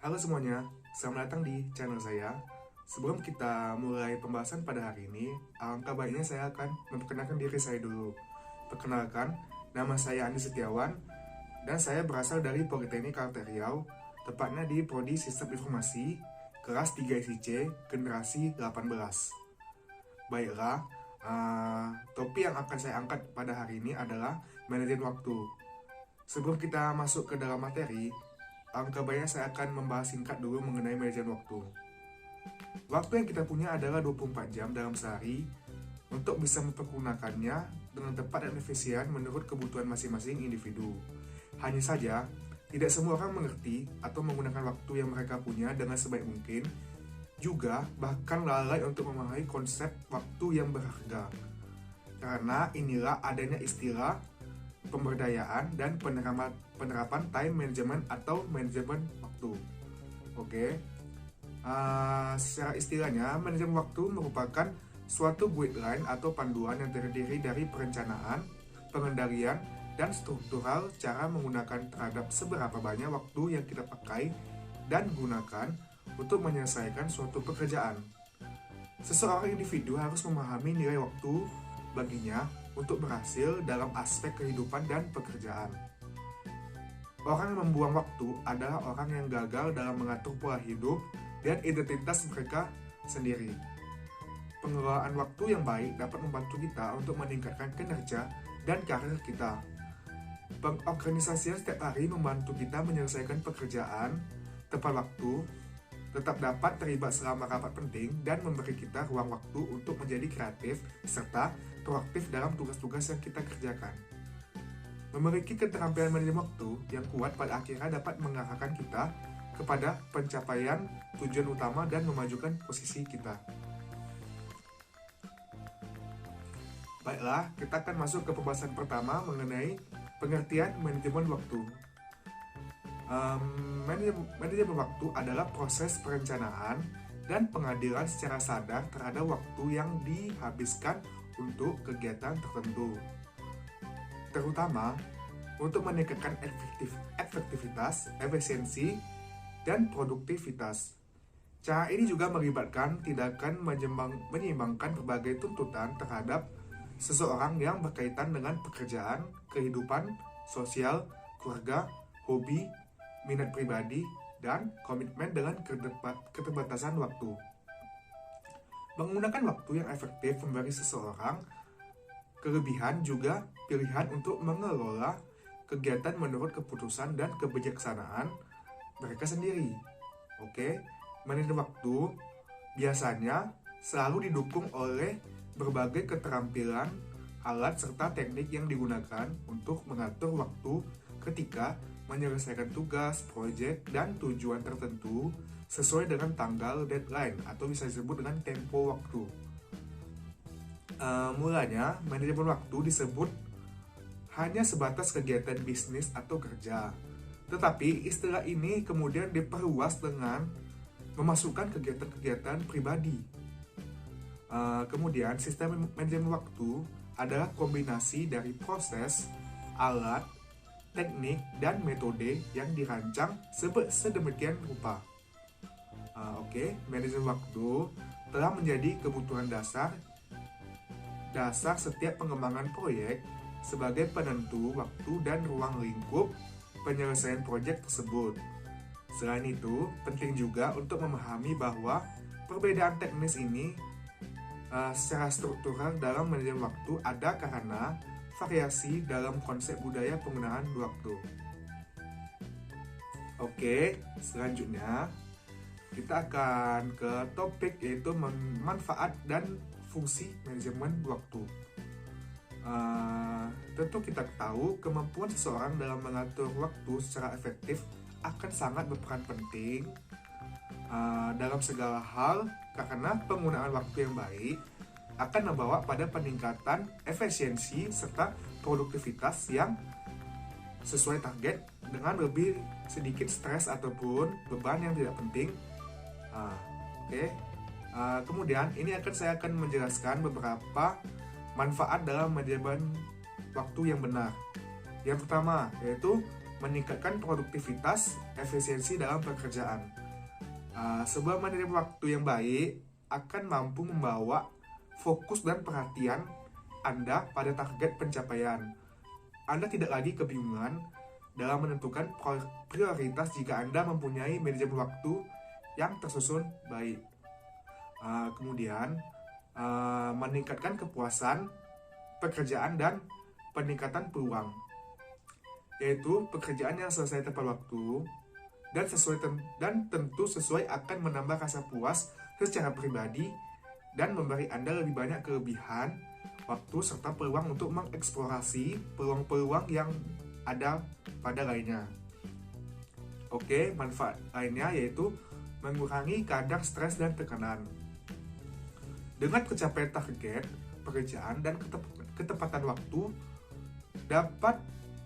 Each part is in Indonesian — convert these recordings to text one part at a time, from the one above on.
Halo semuanya, selamat datang di channel saya. Sebelum kita mulai pembahasan pada hari ini, alangkah baiknya saya akan memperkenalkan diri saya dulu. Perkenalkan, nama saya Andi Setiawan, dan saya berasal dari Politeknik Kalteng Riau, tepatnya di Prodi Sistem Informasi, kelas 3 SIC, generasi 18. Baiklah, topik yang akan saya angkat pada hari ini adalah manajemen waktu. Sebelum kita masuk ke dalam materi, alangkah baiknya saya akan membahas singkat dulu mengenai manajemen waktu. Waktu yang kita punya adalah 24 jam dalam sehari untuk bisa mempergunakannya dengan tepat dan efisien menurut kebutuhan masing-masing individu. Hanya saja, tidak semua orang mengerti atau menggunakan waktu yang mereka punya dengan sebaik mungkin, juga bahkan lalai untuk memahami konsep waktu yang berharga. Karena inilah adanya istilah pemberdayaan dan penerapan time management atau manajemen waktu. Oke, secara istilahnya, manajemen waktu merupakan suatu guideline atau panduan yang terdiri dari perencanaan, pengendalian, dan struktural cara menggunakan terhadap seberapa banyak waktu yang kita pakai dan gunakan untuk menyelesaikan suatu pekerjaan. Seseorang individu harus memahami nilai waktu baginya untuk berhasil dalam aspek kehidupan dan pekerjaan. Orang yang membuang waktu adalah orang yang gagal dalam mengatur pola hidup dan identitas mereka sendiri. Pengelolaan waktu yang baik dapat membantu kita untuk meningkatkan kinerja dan karir kita. Pengorganisasian setiap hari membantu kita menyelesaikan pekerjaan tepat waktu, tetap dapat terlibat selama rapat penting, dan memberi kita ruang waktu untuk menjadi kreatif serta proaktif dalam tugas-tugas yang kita kerjakan. Memiliki keterampilan manajemen waktu yang kuat pada akhirnya dapat mengarahkan kita kepada pencapaian tujuan utama dan memajukan posisi kita. Baiklah, kita akan masuk ke pembahasan pertama mengenai pengertian manajemen waktu. Manajemen waktu adalah proses perencanaan dan pengadilan secara sadar terhadap waktu yang dihabiskan untuk kegiatan tertentu, terutama untuk meningkatkan efektivitas, efisiensi, dan produktivitas. Cara ini juga melibatkan tindakan menyeimbangkan berbagai tuntutan terhadap seseorang yang berkaitan dengan pekerjaan, kehidupan sosial, keluarga, hobi, minat pribadi, dan komitmen dengan keterbatasan waktu. Menggunakan waktu yang efektif memberi seseorang kelebihan juga pilihan untuk mengelola kegiatan menurut keputusan dan kebijaksanaan mereka sendiri. Oke, manajemen waktu biasanya selalu didukung oleh berbagai keterampilan, alat, serta teknik yang digunakan untuk mengatur waktu ketika menyelesaikan tugas, proyek, dan tujuan tertentu sesuai dengan tanggal deadline atau bisa disebut dengan tempo waktu. Mulanya, manajemen waktu disebut hanya sebatas kegiatan bisnis atau kerja. Tetapi istilah ini kemudian diperluas dengan memasukkan kegiatan-kegiatan pribadi. Kemudian, sistem manajemen waktu adalah kombinasi dari proses, alat, teknik, dan metode yang dirancang sedemikian rupa. Manajemen waktu telah menjadi kebutuhan dasar setiap pengembangan proyek sebagai penentu waktu dan ruang lingkup penyelesaian proyek tersebut. Selain itu, penting juga untuk memahami bahwa perbedaan teknis ini secara struktural dalam manajemen waktu ada karena variasi dalam konsep budaya penggunaan waktu. Oke, selanjutnya kita akan ke topik yaitu manfaat dan fungsi manajemen waktu. Tentu kita tahu kemampuan seseorang dalam mengatur waktu secara efektif akan sangat berperan penting dalam segala hal, karena penggunaan waktu yang baik akan membawa pada peningkatan efisiensi serta produktivitas yang sesuai target dengan lebih sedikit stres ataupun beban yang tidak penting. Kemudian saya akan menjelaskan beberapa manfaat dalam manajemen waktu yang benar. Yang pertama yaitu meningkatkan produktivitas, efisiensi dalam pekerjaan. Sebuah manajemen waktu yang baik akan mampu membawa fokus dan perhatian Anda pada target pencapaian. Anda tidak lagi kebingungan dalam menentukan prioritas jika Anda mempunyai manajemen waktu yang tersusun baik. Kemudian, meningkatkan kepuasan pekerjaan dan peningkatan peluang, yaitu pekerjaan yang selesai tepat waktu dan tentu sesuai akan menambah rasa puas secara pribadi dan memberi Anda lebih banyak kelebihan waktu serta peluang untuk mengeksplorasi peluang-peluang yang ada pada lainnya. Oke, manfaat lainnya yaitu mengurangi kadar stres dan tekanan. Dengan pencapaian target pekerjaan dan ketepatan waktu dapat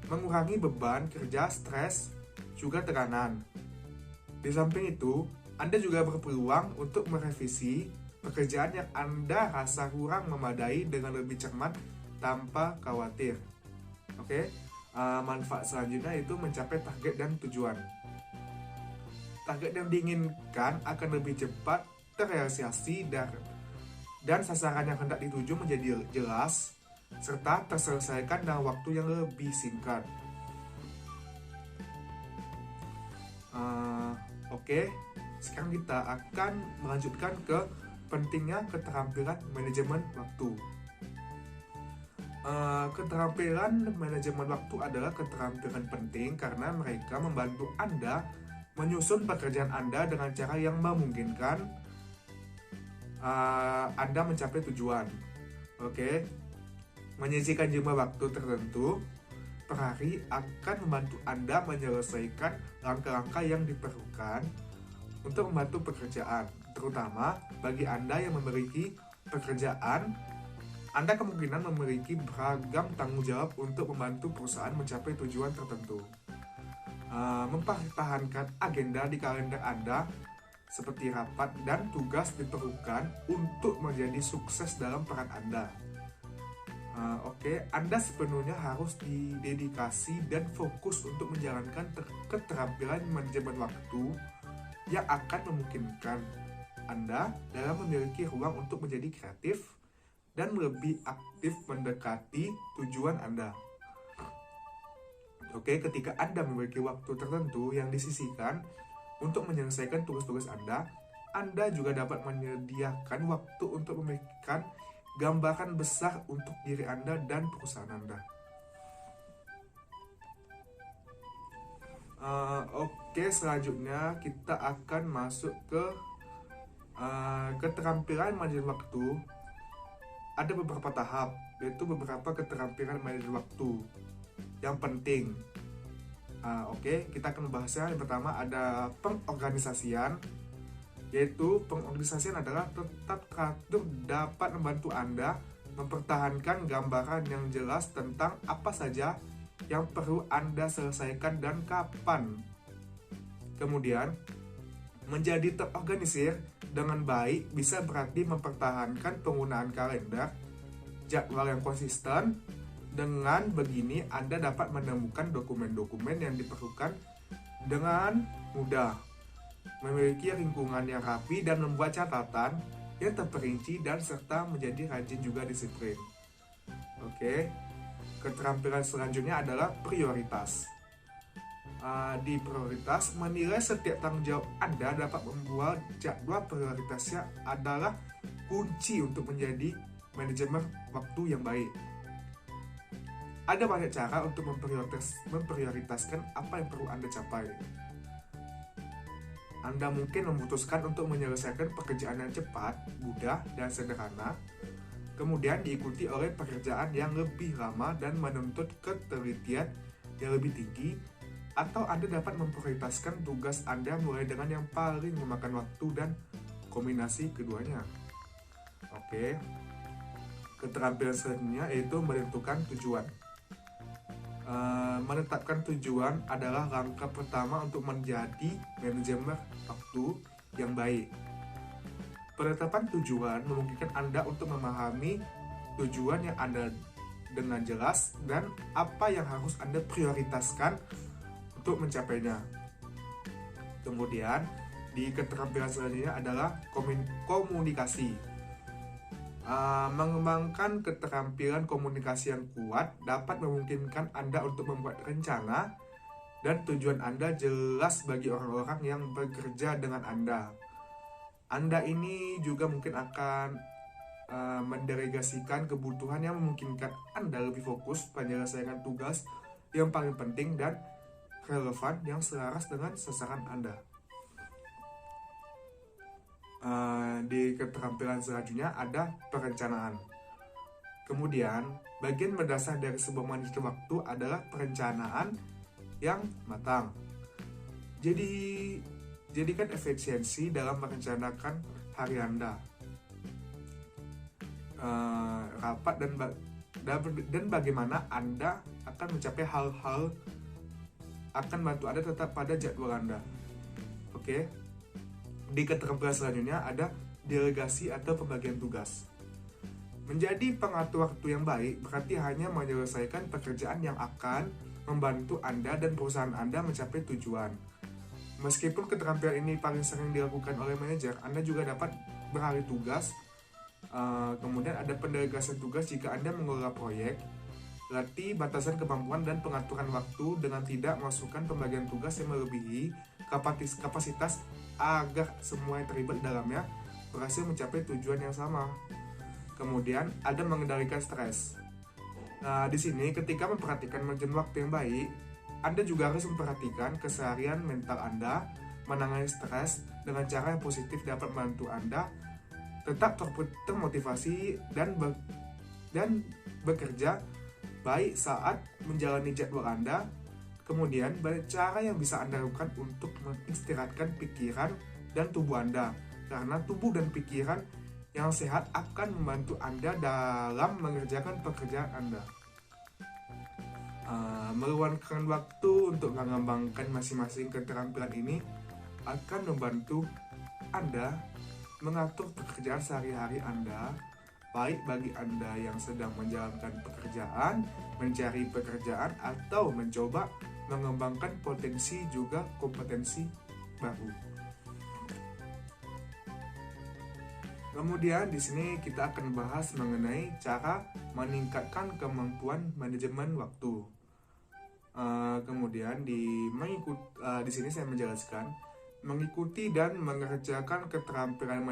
mengurangi beban kerja, stres, juga tekanan. Di samping itu, Anda juga berpeluang untuk merevisi pekerjaan yang Anda rasa kurang memadai dengan lebih cermat tanpa khawatir. Oke, manfaat selanjutnya itu mencapai target dan tujuan. Target yang diinginkan akan lebih cepat terrealisasi dan sasaran yang hendak dituju menjadi jelas serta terselesaikan dalam waktu yang lebih singkat. Oke, sekarang kita akan melanjutkan ke pentingnya keterampilan manajemen waktu. Keterampilan manajemen waktu adalah keterampilan penting karena mereka membantu Anda menyusun pekerjaan Anda dengan cara yang memungkinkan Anda mencapai tujuan. Oke, menyisihkan jumlah waktu tertentu per hari akan membantu Anda menyelesaikan langkah-langkah yang diperlukan untuk membantu pekerjaan, terutama bagi Anda yang memiliki pekerjaan. Anda kemungkinan memiliki beragam tanggung jawab untuk membantu perusahaan mencapai tujuan tertentu. Mempertahankan agenda di kalender Anda seperti rapat dan tugas diperlukan untuk menjadi sukses dalam peran Anda. Anda sepenuhnya harus didedikasi dan fokus untuk menjalankan keterampilan manajemen waktu yang akan memungkinkan Anda dalam memiliki ruang untuk menjadi kreatif dan lebih aktif mendekati tujuan Anda. Ketika Anda memiliki waktu tertentu yang disisihkan untuk menyelesaikan tugas-tugas Anda juga dapat menyediakan waktu untuk memikirkan gambaran besar untuk diri Anda dan perusahaan Anda. Selanjutnya kita akan masuk ke keterampilan manajemen waktu. Ada beberapa tahap, yaitu beberapa keterampilan manajemen waktu yang penting. Kita akan membahasnya. Yang pertama ada pengorganisasian, yaitu pengorganisasian adalah tetap teratur dapat membantu Anda mempertahankan gambaran yang jelas tentang apa saja yang perlu Anda selesaikan dan kapan. Kemudian, menjadi terorganisir dengan baik bisa berarti mempertahankan penggunaan kalender, jadwal yang konsisten. Dengan begini, Anda dapat menemukan dokumen-dokumen yang diperlukan dengan mudah, memiliki lingkungan yang rapi dan membuat catatan yang terperinci dan serta menjadi rajin juga disiplin. Keterampilan selanjutnya adalah prioritas. Di prioritas, menilai setiap tanggung jawab Anda dapat membuat jadwal prioritasnya adalah kunci untuk menjadi manajemen waktu yang baik. Ada banyak cara untuk memprioritaskan apa yang perlu Anda capai. Anda mungkin memutuskan untuk menyelesaikan pekerjaan yang cepat, mudah, dan sederhana, kemudian diikuti oleh pekerjaan yang lebih lama dan menuntut ketelitian yang lebih tinggi, atau Anda dapat memprioritaskan tugas Anda mulai dengan yang paling memakan waktu dan kombinasi keduanya. Keterampilan selanjutnya yaitu menentukan tujuan. Menetapkan tujuan adalah langkah pertama untuk menjadi manajemen waktu yang baik. Penetapan tujuan memungkinkan Anda untuk memahami tujuan yang Anda dengan jelas dan apa yang harus Anda prioritaskan untuk mencapainya. Kemudian di keterampilan selanjutnya adalah komunikasi. Mengembangkan keterampilan komunikasi yang kuat dapat memungkinkan Anda untuk membuat rencana dan tujuan Anda jelas bagi orang-orang yang bekerja dengan Anda. Anda ini juga mungkin akan mendelegasikan kebutuhan yang memungkinkan Anda lebih fokus menyelesaikan tugas yang paling penting dan relevan yang selaras dengan sasaran Anda. Di keterampilan selanjutnya ada perencanaan. Kemudian, bagian mendasar dari sebuah manajemen waktu adalah perencanaan yang matang. Jadikan efisiensi dalam merencanakan hari Anda, rapat dan bagaimana Anda akan mencapai hal-hal akan bantu Anda tetap pada jadwal Anda. Oke. Di keterampilan selanjutnya ada delegasi atau pembagian tugas. Menjadi pengatur waktu yang baik berarti hanya menyelesaikan pekerjaan yang akan membantu Anda dan perusahaan Anda mencapai tujuan. Meskipun keterampilan ini paling sering dilakukan oleh manajer, Anda juga dapat beralih tugas. Kemudian ada pendelegasian tugas jika Anda mengelola proyek. Latih batasan kemampuan dan pengaturan waktu dengan tidak memasukkan pembagian tugas yang melebihi kapasitas agar semua yang terlibat dalamnya berhasil mencapai tujuan yang sama. Kemudian ada mengendalikan stres. Nah, di sini ketika memperhatikan manajemen waktu yang baik, Anda juga harus memperhatikan keseharian mental Anda, menangani stres dengan cara yang positif dapat membantu Anda tetap termotivasi dan bekerja baik saat menjalani jadwal Anda. Kemudian banyak cara yang bisa Anda lakukan untuk mengistirahatkan pikiran dan tubuh Anda, karena tubuh dan pikiran yang sehat akan membantu Anda dalam mengerjakan pekerjaan Anda. Meluangkan waktu untuk mengembangkan masing-masing keterampilan ini akan membantu Anda mengatur pekerjaan sehari-hari Anda, baik bagi Anda yang sedang menjalankan pekerjaan, mencari pekerjaan, atau mencoba mengembangkan potensi juga kompetensi baru. Kemudian di sini kita akan bahas mengenai cara meningkatkan kemampuan manajemen waktu. Kemudian di sini saya menjelaskan mengikuti dan mengerjakan keterampilan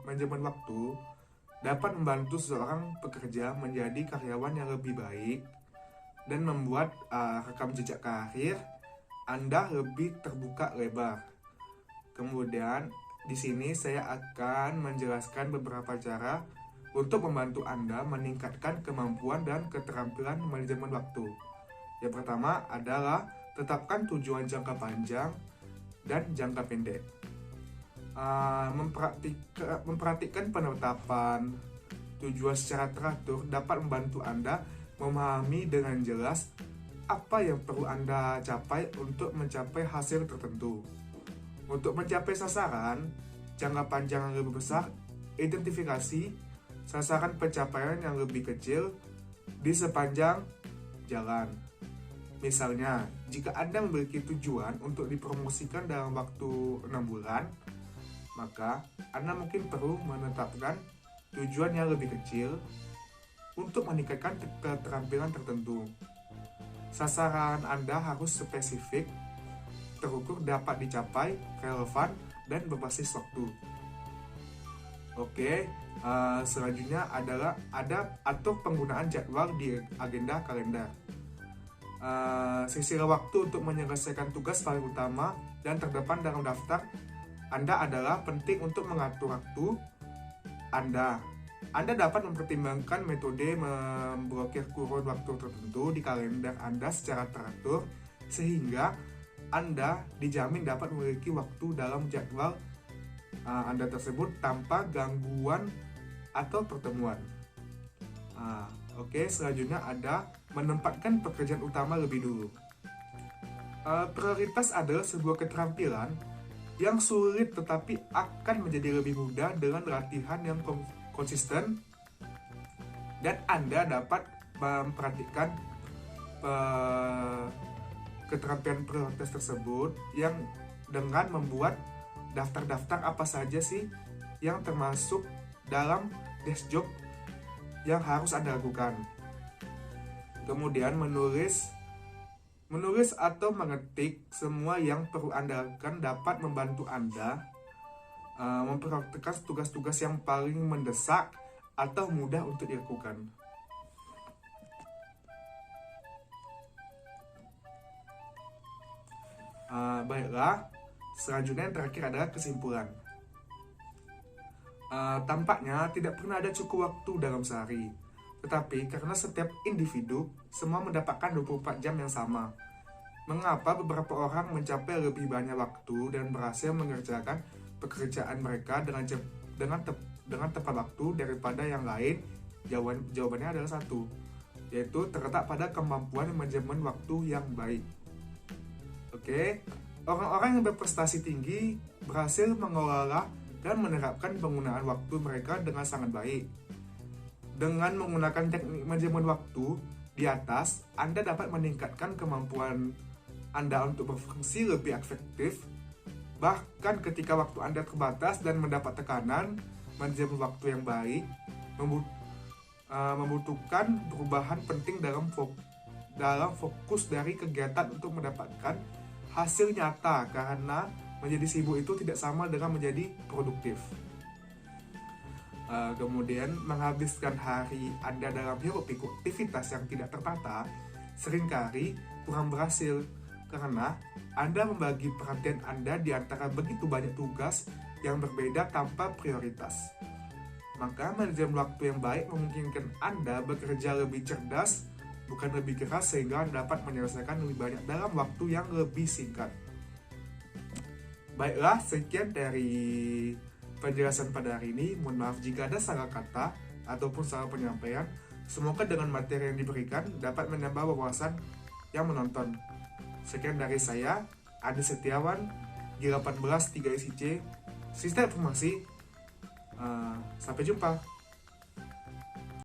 manajemen waktu dapat membantu seseorang pekerja menjadi karyawan yang lebih baik dan membuat rekam jejak karir Anda lebih terbuka lebar. Kemudian di sini saya akan menjelaskan beberapa cara untuk membantu Anda meningkatkan kemampuan dan keterampilan manajemen waktu. Yang pertama adalah tetapkan tujuan jangka panjang dan jangka pendek. Memperhatikan penetapan tujuan secara teratur dapat membantu Anda memahami dengan jelas apa yang perlu Anda capai untuk mencapai hasil tertentu. Untuk mencapai sasaran jangka panjang yang lebih besar, identifikasi sasaran pencapaian yang lebih kecil di sepanjang jalan. Misalnya, jika Anda memiliki tujuan untuk dipromosikan dalam waktu 6 bulan, maka Anda mungkin perlu menetapkan tujuan yang lebih kecil untuk meningkatkan keterampilan tertentu. Sasaran Anda harus spesifik, terukur, dapat dicapai, relevan, dan berbasis waktu. Oke, selanjutnya adalah atur penggunaan jadwal di agenda kalender. Sisir waktu untuk menyelesaikan tugas paling utama dan terdepan dalam daftar Anda adalah penting untuk mengatur waktu Anda. Anda dapat mempertimbangkan metode memblokir kurun waktu tertentu di kalender Anda secara teratur sehingga Anda dijamin dapat memiliki waktu dalam jadwal Anda tersebut tanpa gangguan atau pertemuan. Oke, selanjutnya ada menempatkan pekerjaan utama lebih dulu. Prioritas adalah sebuah keterampilan yang sulit tetapi akan menjadi lebih mudah dengan latihan yang konsisten, dan Anda dapat memperhatikan keterampilan prioritas tersebut yang dengan membuat daftar-daftar apa saja sih yang termasuk dalam desk job yang harus Anda lakukan. Kemudian menulis atau mengetik semua yang perlu Anda lakukan dapat membantu Anda memprioritaskan tugas-tugas yang paling mendesak atau mudah untuk dilakukan. Baiklah, selanjutnya yang terakhir adalah kesimpulan. Tampaknya tidak pernah ada cukup waktu dalam sehari, tetapi karena setiap individu semua mendapatkan 24 jam yang sama. Mengapa beberapa orang mencapai lebih banyak waktu dan berhasil mengerjakan pekerjaan mereka dengan tepat waktu daripada yang lain? Jawabannya adalah satu, yaitu terletak pada kemampuan manajemen waktu yang baik. Oke, orang-orang yang berprestasi tinggi berhasil mengelola dan menerapkan penggunaan waktu mereka dengan sangat baik. Dengan menggunakan teknik manajemen waktu di atas, Anda dapat meningkatkan kemampuan Anda untuk berfungsi lebih efektif. Bahkan ketika waktu Anda terbatas dan mendapat tekanan, manajemen waktu yang baik membutuhkan perubahan penting dalam fokus dari kegiatan untuk mendapatkan hasil nyata, karena menjadi sibuk itu tidak sama dengan menjadi produktif. Kemudian menghabiskan hari Anda dalam hiruk-pikuk aktivitas yang tidak tertata seringkali kurang berhasil karena Anda membagi perhatian Anda di antara begitu banyak tugas yang berbeda tanpa prioritas. Maka manajemen waktu yang baik memungkinkan Anda bekerja lebih cerdas, bukan lebih keras, sehingga Anda dapat menyelesaikan lebih banyak dalam waktu yang lebih singkat. Baiklah, sekian dari penjelasan pada hari ini. Mohon maaf jika ada salah kata ataupun salah penyampaian. Semoga dengan materi yang diberikan dapat menambah wawasan yang menonton. Sekian dari saya, Adi Setiawan, G18 3 SIC, Sistem Informasi. Sampai jumpa.